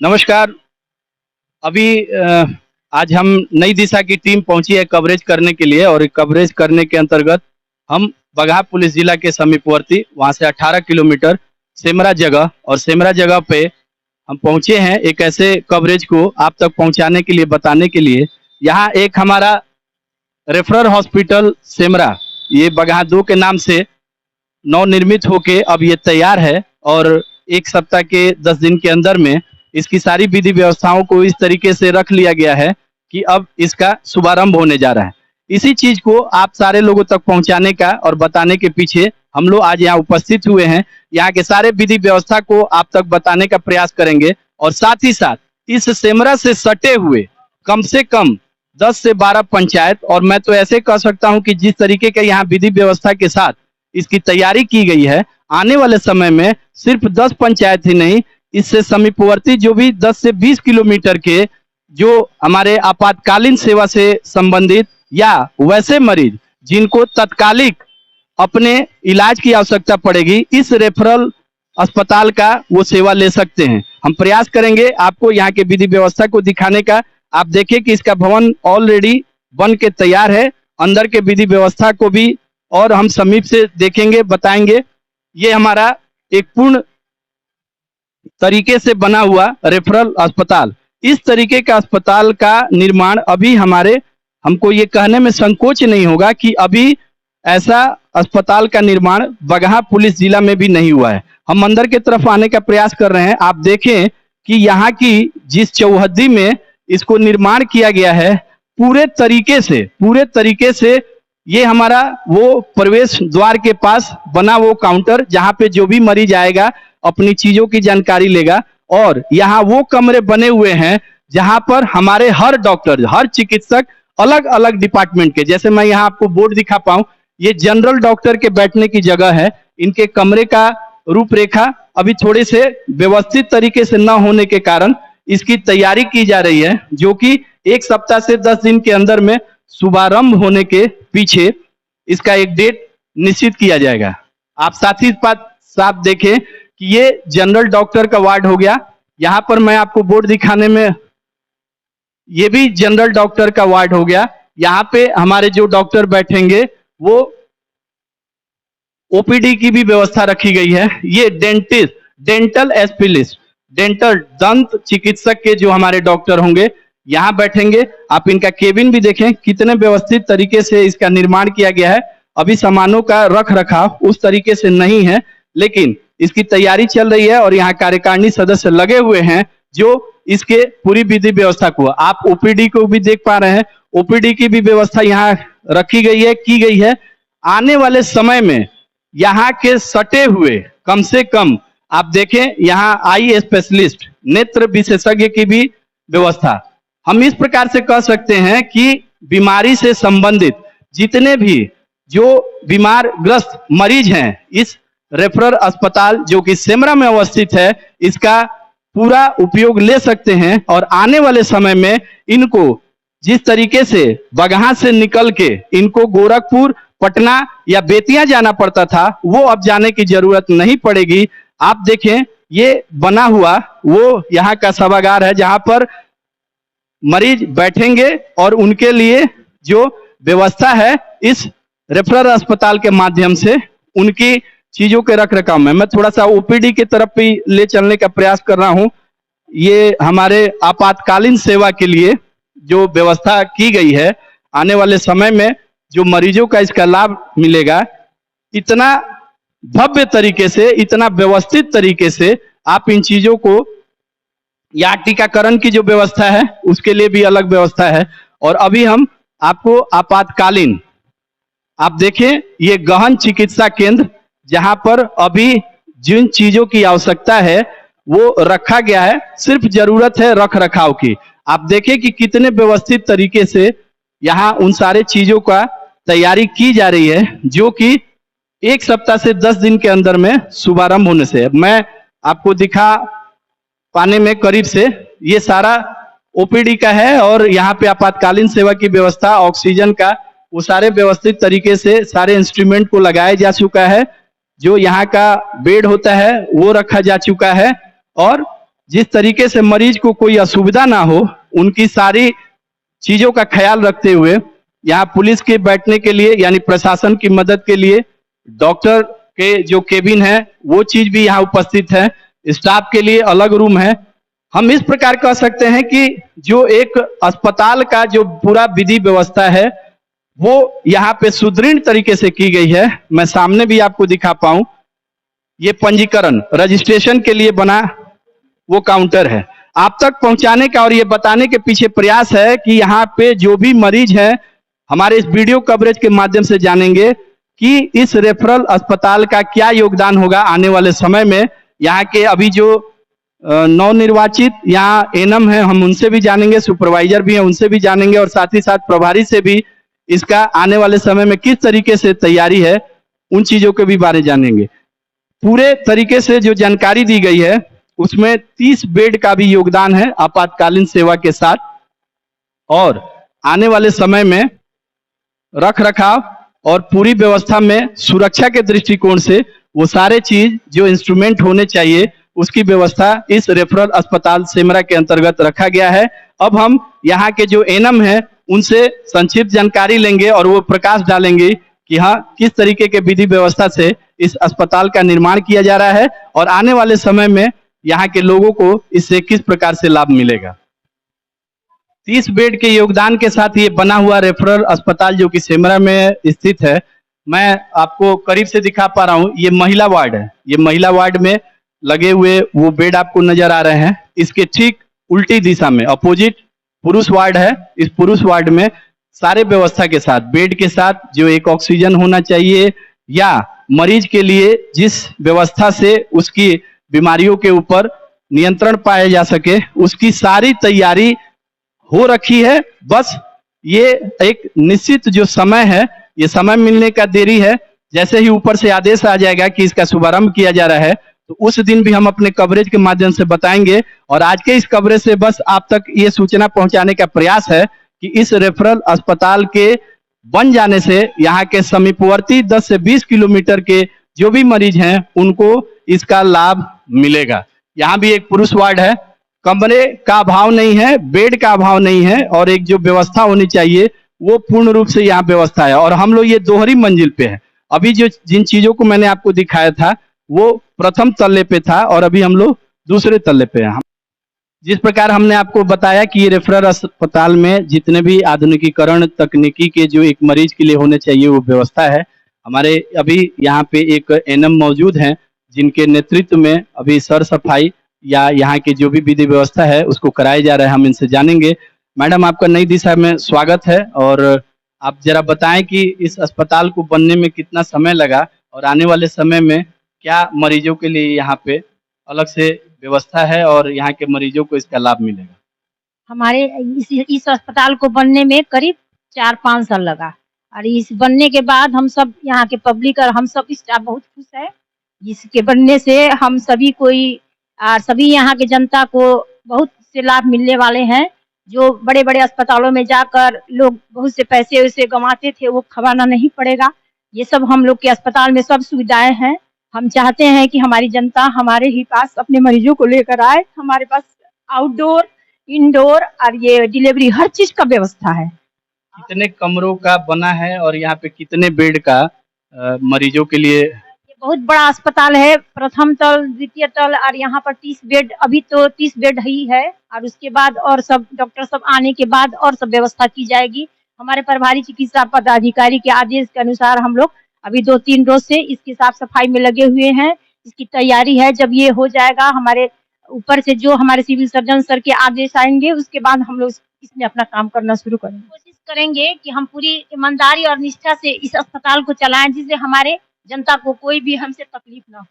नमस्कार। अभी आज हम नई दिशा की टीम पहुंची है कवरेज करने के लिए और कवरेज करने के अंतर्गत हम बगहा पुलिस जिला के समीपवर्ती वहां से 18 किलोमीटर सेमरा जगह और सेमरा जगह पे हम पहुंचे हैं एक ऐसे कवरेज को आप तक पहुंचाने के लिए बताने के लिए। यहाँ एक हमारा रेफरल हॉस्पिटल सेमरा ये बगहा 2 के नाम से नवनिर्मित होके अब ये तैयार है और 1 सप्ताह के 10 दिन के अंदर में इसकी सारी विधि व्यवस्थाओं को इस तरीके से रख लिया गया है कि अब इसका शुभारंभ होने जा रहा है। इसी चीज को आप सारे लोगों तक पहुंचाने का और बताने के पीछे हम लोग आज यहाँ उपस्थित हुए हैं। यहाँ के सारे विधि व्यवस्था को आप तक बताने का प्रयास करेंगे और साथ ही साथ इस सेमरा से सटे हुए कम से कम 10 से 12 पंचायत और मैं तो ऐसे कह सकता हूँ कि जिस तरीके के यहाँ विधि व्यवस्था के साथ इसकी तैयारी की गई है, आने वाले समय में सिर्फ 10 पंचायत ही नहीं, इससे समीपवर्ती जो भी 10 से 20 किलोमीटर के जो हमारे आपातकालीन सेवा से संबंधित या वैसे मरीज जिनको तत्कालिक अपने इलाज की आवश्यकता पड़ेगी, इस रेफरल अस्पताल का वो सेवा ले सकते हैं। हम प्रयास करेंगे आपको यहाँ के विधि व्यवस्था को दिखाने का। आप देखिए कि इसका भवन ऑलरेडी बन के तैयार है, अंदर के विधि व्यवस्था को भी और हम समीप से देखेंगे, बताएंगे। ये हमारा एक पूर्ण तरीके से बना हुआ रेफरल अस्पताल। इस तरीके का अस्पताल का निर्माण अभी हमको ये कहने में संकोच नहीं होगा कि अभी ऐसा अस्पताल का निर्माण बगहा पुलिस जिला में भी नहीं हुआ है। हम अंदर की तरफ आने का प्रयास कर रहे हैं। आप देखें कि यहाँ की जिस चौहद्दी में इसको निर्माण किया गया है, पूरे तरीके से ये हमारा वो प्रवेश द्वार के पास बना वो काउंटर जहाँ पे जो भी मरीज आएगा अपनी चीजों की जानकारी लेगा और यहाँ वो कमरे बने हुए हैं जहाँ पर हमारे हर डॉक्टर, हर चिकित्सक अलग अलग डिपार्टमेंट के, जैसे मैं यहाँ आपको बोर्ड दिखा पाऊं, ये जनरल डॉक्टर के बैठने की जगह है। इनके कमरे का रूपरेखा अभी थोड़े से व्यवस्थित तरीके से न होने के कारण इसकी तैयारी की जा रही है, जो कि 1 सप्ताह से 10 दिन के अंदर में शुभारंभ होने के पीछे इसका एक डेट निश्चित किया जाएगा। आप साथ ही साथ देखें कि ये जनरल डॉक्टर का वार्ड हो गया। यहाँ पर मैं आपको बोर्ड दिखाने में, ये भी जनरल डॉक्टर का वार्ड हो गया। यहाँ पे हमारे जो डॉक्टर बैठेंगे वो ओपीडी की भी व्यवस्था रखी गई है। ये डेंटिस्ट, डेंटल स्पेशलिस्ट, डेंटल दंत चिकित्सक के जो हमारे डॉक्टर होंगे यहाँ बैठेंगे। आप इनका केबिन भी देखें, कितने व्यवस्थित तरीके से इसका निर्माण किया गया है। अभी सामानों का रख रखाव उस तरीके से नहीं है, लेकिन इसकी तैयारी चल रही है और यहाँ कार्यकारिणी सदस्य लगे हुए हैं जो इसके पूरी विधि व्यवस्था को, आप ओपीडी को भी देख पा रहे हैं, ओपीडी की भी व्यवस्था यहाँ रखी गई है, की गई है। आने वाले समय में यहाँ के सटे हुए कम से कम आप देखें, यहाँ आई स्पेशलिस्ट, नेत्र विशेषज्ञ की भी व्यवस्था। हम इस प्रकार से कह सकते हैं कि बीमारी से संबंधित जितने भी जो बीमार ग्रस्त मरीज हैं, इस रेफरल अस्पताल जो कि सेमरा में अवस्थित है, इसका पूरा उपयोग ले सकते हैं और आने वाले समय में इनको जिस तरीके से बगहा से निकल के इनको गोरखपुर, पटना या बेतिया जाना पड़ता था, वो अब जाने की जरूरत नहीं पड़ेगी। आप देखें, ये बना हुआ वो यहाँ का सभागार है जहां पर मरीज बैठेंगे और उनके लिए जो व्यवस्था है इस रेफरल अस्पताल के माध्यम से उनकी चीजों के रख रखाव में, मैं थोड़ा सा ओपीडी की तरफ भी ले चलने का प्रयास कर रहा हूं। ये हमारे आपातकालीन सेवा के लिए जो व्यवस्था की गई है, आने वाले समय में जो मरीजों का इसका लाभ मिलेगा, इतना भव्य तरीके से, इतना व्यवस्थित तरीके से आप इन चीजों को, या टीकाकरण की जो व्यवस्था है उसके लिए भी अलग व्यवस्था है। और अभी हम आपको आपातकालीन, आप देखें, ये गहन चिकित्सा केंद्र जहां पर अभी जिन चीजों की आवश्यकता है वो रखा गया है, सिर्फ जरूरत है रख रखाव की। आप देखें कि कितने व्यवस्थित तरीके से यहाँ उन सारे चीजों का तैयारी की जा रही है, जो कि 1 सप्ताह से 10 दिन के अंदर में शुभारंभ होने से, मैं आपको दिखा पाने में करीब से, ये सारा ओपीडी का है और यहाँ पे आपातकालीन सेवा की व्यवस्था, ऑक्सीजन का, वो सारे व्यवस्थित तरीके से सारे इंस्ट्रूमेंट को लगाया जा चुका है। जो यहाँ का बेड होता है वो रखा जा चुका है और जिस तरीके से मरीज को कोई असुविधा ना हो, उनकी सारी चीजों का ख्याल रखते हुए यहाँ पुलिस के बैठने के लिए यानी प्रशासन की मदद के लिए डॉक्टर के जो केबिन है वो चीज भी यहाँ उपस्थित है, स्टाफ के लिए अलग रूम है। हम इस प्रकार कह सकते हैं कि जो एक अस्पताल का जो पूरा विधि व्यवस्था है वो यहाँ पे सुदृढ़ तरीके से की गई है। मैं सामने भी आपको दिखा पाऊं, ये पंजीकरण रजिस्ट्रेशन के लिए बना वो काउंटर है, आप तक पहुंचाने का और ये बताने के पीछे प्रयास है कि यहाँ पे जो भी मरीज हैं हमारे इस वीडियो कवरेज के माध्यम से जानेंगे कि इस रेफरल अस्पताल का क्या योगदान होगा आने वाले समय में। यहाँ के अभी जो नवनिर्वाचित यहाँ एनएम है हम उनसे भी जानेंगे, सुपरवाइजर भी हैं उनसे भी जानेंगे और साथ ही साथ प्रभारी से भी इसका आने वाले समय में किस तरीके से तैयारी है उन चीजों के भी बारे जानेंगे। पूरे तरीके से जो जानकारी दी गई है उसमें 30 बेड का भी योगदान है आपातकालीन सेवा के साथ, और आने वाले समय में रख रखाव और पूरी व्यवस्था में सुरक्षा के दृष्टिकोण से वो सारे चीज जो इंस्ट्रूमेंट होने चाहिए उसकी व्यवस्था इस रेफरल अस्पताल सेमरा के अंतर्गत रखा गया है। अब हम यहाँ के जो एनएम है उनसे संक्षिप्त जानकारी लेंगे और वो प्रकाश डालेंगे कि हाँ किस तरीके के विधि व्यवस्था से इस अस्पताल का निर्माण किया जा रहा है और आने वाले समय में यहाँ के लोगों को इससे किस प्रकार से लाभ मिलेगा। 30 बेड के योगदान के साथ ये बना हुआ रेफरल अस्पताल जो कि सेमरा में स्थित है, मैं आपको करीब से दिखा पा रहा हूँ। ये महिला वार्ड है, ये महिला वार्ड में लगे हुए वो बेड आपको नजर आ रहे हैं। इसके ठीक उल्टी दिशा में अपोजिट पुरुष वार्ड है। इस पुरुष वार्ड में सारे व्यवस्था के साथ बेड के साथ जो एक ऑक्सीजन होना चाहिए या मरीज के लिए जिस व्यवस्था से उसकी बीमारियों के ऊपर नियंत्रण पाया जा सके उसकी सारी तैयारी हो रखी है। बस ये एक निश्चित जो समय है, ये समय मिलने का देरी है। जैसे ही ऊपर से आदेश आ जाएगा कि इसका शुभारंभ किया जा रहा है तो उस दिन भी हम अपने कवरेज के माध्यम से बताएंगे। और आज के इस कवरेज से बस आप तक ये सूचना पहुंचाने का प्रयास है कि इस रेफरल अस्पताल के बन जाने से यहाँ के समीपवर्ती 10 से 20 किलोमीटर के जो भी मरीज हैं उनको इसका लाभ मिलेगा। यहाँ भी एक पुरुष वार्ड है, कमरे का अभाव नहीं है, बेड का अभाव नहीं है और एक जो व्यवस्था होनी चाहिए वो पूर्ण रूप से यहाँ व्यवस्था है। और हम लोग ये दोहरी मंजिल पे है। अभी जो जिन चीजों को मैंने आपको दिखाया था वो प्रथम तल्ले पे था और अभी हम लोग दूसरे तल्ले पे हैं। जिस प्रकार हमने आपको बताया कि ये रेफरल अस्पताल में जितने भी आधुनिकीकरण तकनीकी के जो एक मरीज के लिए होने चाहिए वो व्यवस्था है। हमारे अभी यहाँ पे एक एनएम मौजूद हैं जिनके नेतृत्व में अभी सर सफाई या यहाँ की जो भी विधि व्यवस्था है उसको कराया जा रहा है। हम इनसे जानेंगे। मैडम आपका नई दिशा में स्वागत है और आप जरा बताएं कि इस अस्पताल को बनने में कितना समय लगा और आने वाले समय में क्या मरीजों के लिए यहाँ पे अलग से व्यवस्था है और यहाँ के मरीजों को इसका लाभ मिलेगा। हमारे इस अस्पताल को बनने में करीब 4-5 साल लगा और इस बनने के बाद हम सब यहाँ के पब्लिक और हम सब स्टाफ बहुत खुश है। इसके बनने से हम सभी सभी यहाँ के जनता को बहुत से लाभ मिलने वाले हैं। जो बड़े बड़े अस्पतालों में जाकर लोग बहुत से पैसे वैसे गंवाते थे वो खवाना नहीं पड़ेगा। ये सब हम लोग के अस्पताल में सब सुविधाएं हैं। हम चाहते हैं कि हमारी जनता हमारे ही पास अपने मरीजों को लेकर आए। हमारे पास आउटडोर इंडोर और ये डिलीवरी हर चीज का व्यवस्था है। कितने कमरों का बना है और यहाँ पे कितने बेड का मरीजों के लिए? ये बहुत बड़ा अस्पताल है, प्रथम तल द्वितीय तल और यहाँ पर 30 बेड, अभी तो 30 बेड ही है और उसके बाद और सब डॉक्टर सब आने के बाद और सब व्यवस्था की जाएगी। हमारे प्रभारी चिकित्सा पदाधिकारी के आदेश के अनुसार हम लोग अभी 2-3 रोज से इसकी साफ सफाई में लगे हुए हैं। इसकी तैयारी है। जब ये हो जाएगा हमारे ऊपर से जो हमारे सिविल सर्जन सर के आदेश आएंगे उसके बाद हम लोग इसमें अपना काम करना शुरू करेंगे। कोशिश करेंगे कि हम पूरी ईमानदारी और निष्ठा से इस अस्पताल को चलाएं जिससे हमारे जनता को कोई भी हमसे तकलीफ ना हो।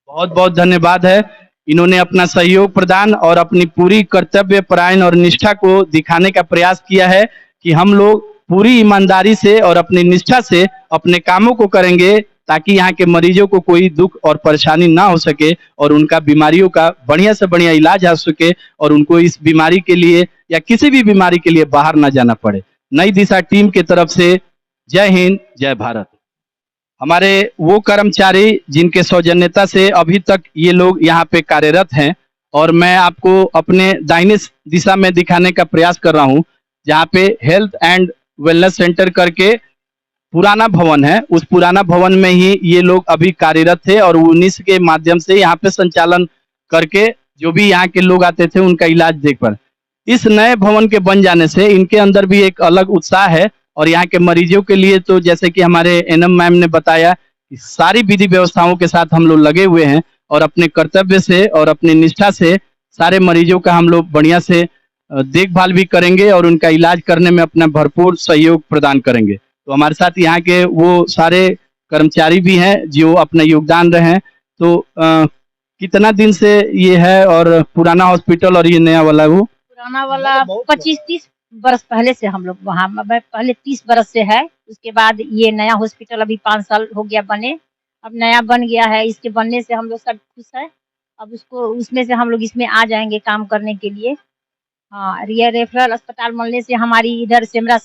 बहुत बहुत धन्यवाद है। इन्होंने अपना सहयोग प्रदान और अपनी पूरी कर्तव्य परायण और निष्ठा को दिखाने का प्रयास किया है कि हम लोग पूरी ईमानदारी से और अपनी निष्ठा से अपने कामों को करेंगे ताकि यहाँ के मरीजों को कोई दुख और परेशानी ना हो सके और उनका बीमारियों का बढ़िया से बढ़िया इलाज हो सके और उनको इस बीमारी के लिए या किसी भी बीमारी के लिए बाहर ना जाना पड़े। नई दिशा टीम की तरफ से जय हिंद, जय भारत। हमारे वो कर्मचारी जिनके सौजन्यता से अभी तक ये लोग यहाँ पे कार्यरत हैं और मैं आपको अपने दाहिने दिशा में दिखाने का प्रयास कर रहा हूँ, जहाँ पे हेल्थ एंड वेलनेस सेंटर करके पुराना भवन है। उस पुराना भवन में ही ये लोग अभी कार्यरत थे और उन्हीं के माध्यम से यहाँ पे संचालन करके जो भी यहाँ के लोग आते थे उनका इलाज देख पर। इस नए भवन के बन जाने से इनके अंदर भी एक अलग उत्साह है और यहाँ के मरीजों के लिए तो जैसे कि हमारे एनएम मैम ने बताया कि सारी विधि व्यवस्थाओं के साथ हम लोग लगे हुए हैं और अपने कर्तव्य से और अपनी निष्ठा से सारे मरीजों का हम लोग बढ़िया से देखभाल भी करेंगे और उनका इलाज करने में अपना भरपूर सहयोग प्रदान करेंगे। तो हमारे साथ यहाँ के वो सारे कर्मचारी भी हैं जो अपना योगदान रहे हैं। तो कितना दिन से ये है और पुराना हॉस्पिटल और ये नया वाला वो? पुराना वाला 25-30 बरस पहले से हम लोग वहाँ, पहले 30 बरस से है। उसके बाद ये नया हॉस्पिटल अभी 5 साल हो गया बने, अब नया बन गया है। इसके बनने से हम लोग सब खुश है। अब उसको उसमें से हम लोग इसमें आ जाएंगे काम करने के लिए। हाँ, ये रेफरल अस्पताल बनने से हमारी इधर सेमरा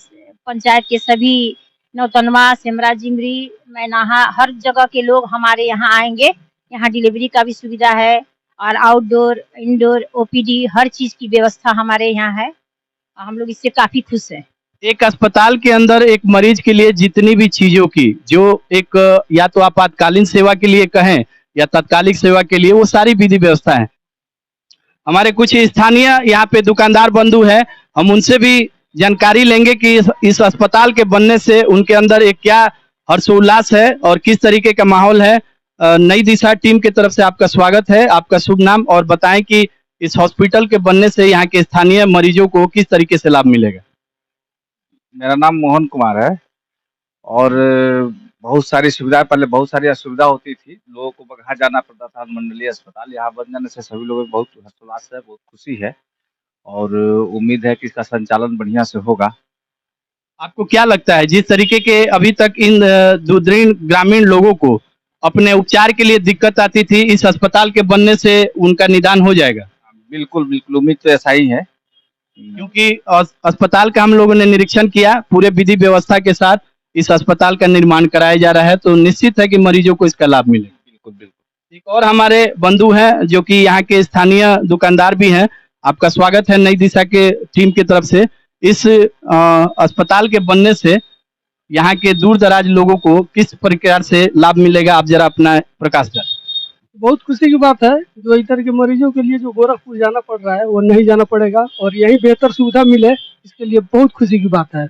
पंचायत के सभी नौतनवा, सेमरा, जिमरी, मैनाहा हर जगह के लोग हमारे यहाँ आएंगे। यहाँ डिलीवरी का भी सुविधा है और आउटडोर, इंडोर, ओपीडी हर चीज की व्यवस्था हमारे यहाँ है। हम लोग इससे काफी खुश हैं। एक अस्पताल के अंदर एक मरीज के लिए जितनी भी चीजों की जो एक या तो आपातकालीन सेवा के लिए कहें या तात्कालिक सेवा के लिए वो सारी विधि व्यवस्था है। हमारे कुछ स्थानीय यहाँ पे दुकानदार बंधु हैं, हम उनसे भी जानकारी लेंगे कि इस अस्पताल के बनने से उनके अंदर एक क्या हर्षोल्लास है और किस तरीके का माहौल है। नई दिशा टीम की तरफ से आपका स्वागत है। आपका शुभ नाम और बताएं कि इस हॉस्पिटल के बनने से यहाँ के स्थानीय मरीजों को किस तरीके से लाभ मिलेगा। मेरा नाम मोहन कुमार है और बहुत सारी सुविधाएं, पहले बहुत सारी असुविधा होती थी, लोगों को बगहा जाना पड़ता था मंडलीय अस्पताल। यहाँ बन जाने से सभी लोगों को बहुत हर्षोल्लास है, बहुत खुशी है और उम्मीद है कि इसका संचालन बढ़िया से होगा। आपको क्या लगता है जिस तरीके के अभी तक इन दुर्दृढ़ ग्रामीण लोगों को अपने उपचार के लिए दिक्कत आती थी, इस अस्पताल के बनने से उनका निदान हो जाएगा? बिल्कुल बिल्कुल, उम्मीद तो ऐसा ही है क्योंकि अस्पताल का हम लोगों ने निरीक्षण किया, पूरे विधि व्यवस्था के साथ इस अस्पताल का निर्माण कराया जा रहा है, तो निश्चित है कि मरीजों को इसका लाभ मिलेगा। बिल्कुल बिल्कुल। एक और हमारे बंधु हैं जो कि यहाँ के स्थानीय दुकानदार भी हैं। आपका स्वागत है नई दिशा के टीम की तरफ से। इस अस्पताल के बनने से यहाँ के दूर दराज लोगों को किस प्रकार से लाभ मिलेगा, आप जरा अपना प्रकाश डालें। बहुत खुशी की बात है, जो इधर के मरीजों के लिए जो गोरखपुर जाना पड़ रहा है वो नहीं जाना पड़ेगा और यही बेहतर सुविधा मिले, इसके लिए बहुत खुशी की बात है।